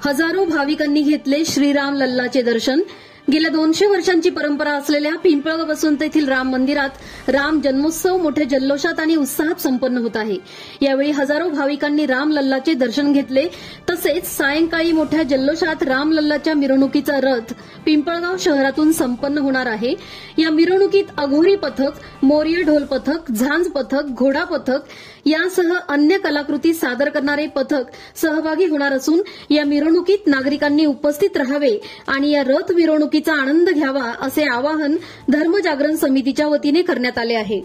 हजारो भाविकांनी घेतले श्रीराम लल्लाचे दर्शन। गेल्या 200 वर्षांची परंपरा असलेल्या पिंपळगाव वसंत येथील राम मंदिरात राम जन्मोत्सव मोठ्या जल्लोषात आणि उत्साहात संपन्न होत आहे। यावेळी हजारो भाविकांनी राम लल्लाचे दर्शन घेतले। तसेच सायंकाळी मोठ्या जल्लोषात राम लल्लाच्या मिरवणुकीचा रथ पिंपळगाव शहरातून संपन्न होणार आहे। या मिरवणुकीत अघोरी पथक, मोर्य ढोल पथक, झांज पथक, घोडा पथक यासह अन्य कलाकृती सादर करणारे पथक सहभागी होणार असून या मिरवणुकीत नागरिकांनी उपस्थित राहावे आणि या रथ मिरवणुकीचा आनंद घ्यावा असे आवाहन धर्मजागरण समितीच्या वतीने करण्यात आले आहे।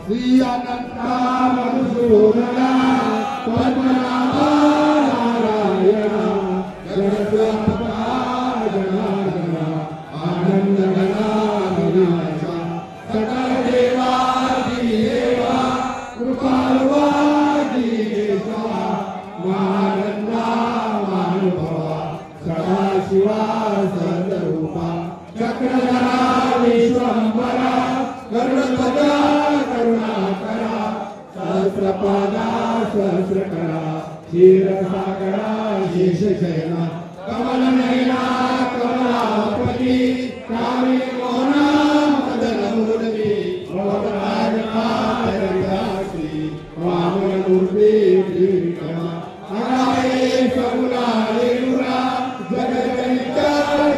श्री अनंता मधुसूदना पद्मनाभा नारायणा जगद्गुरुपा जनार्दना आनंद गणाधीशा सकल देवादिदेवा कृपालुवादिदेशा महानंदा महानुभावा सदाशिवा सदरूपा चक्रधरा विश्वंभरा करुणध्वजा करुणाकरा सहस्रपादा सहस्रकरा क्षीरसागरा शेषशयना कमलनयना कमलापति कामिनी मदनमूर्ति भवराजमातरिदासी वामनमूर्ति त्रिविक्रमा अनाये सगुणालेनुरा जगज्जनिता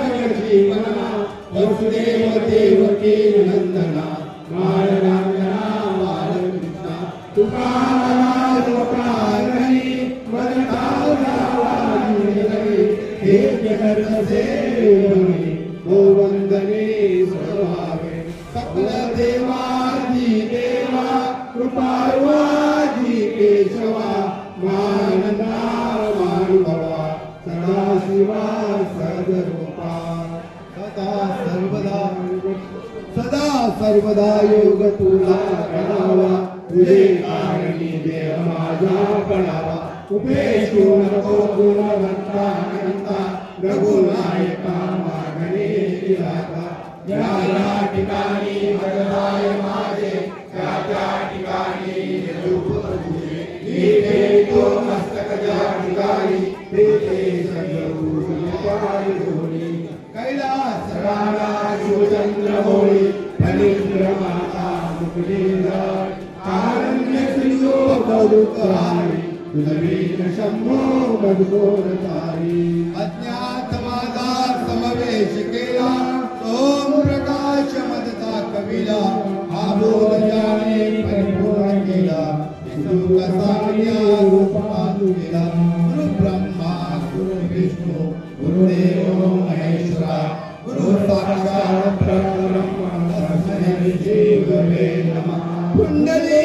जगज्जीवना वसुदेव देवकी नंदना बालरांजना बालकृष्णा तुकारा लोकारणी वदनावाणी हे जगर्षे गोवंदने सर्वावे सकल देवादि देवा कृपावादि केशवा मानंदा मानुभवा सदाशिवा सदरूपा सदा सर्वदा योग तुला करावा तुझे कारणी देव माझा पडावा उपेशो नको गुणवंता अनंता रघुनायका मागणे दिलाता ज्या ठिकाणी भगवाय माझे त्या ठिकाणी रूप तुझे इथे तो मस्तक ज्या ठिकाणी तेथे सगळं पाय धोणी कैलास राणा शिवचंद्र होळी फणींद्र माता मुकुलींद्र कारण्य सिंधू मधुकारी तुलवीन शंभो मधुकोरतारी अज्ञात माझा समावेश केला ओम प्रकाश मदता कविला हा बोध ज्याने परिपूर्ण केला विष्णू कसा रूप पाहू गेला गुरु ब्रह्मा गुरु विष्णू गुरुदेव महेश्वरा गुरु साक्षात परब्रह्म तस्मै श्री गुरवे नमः कुंडली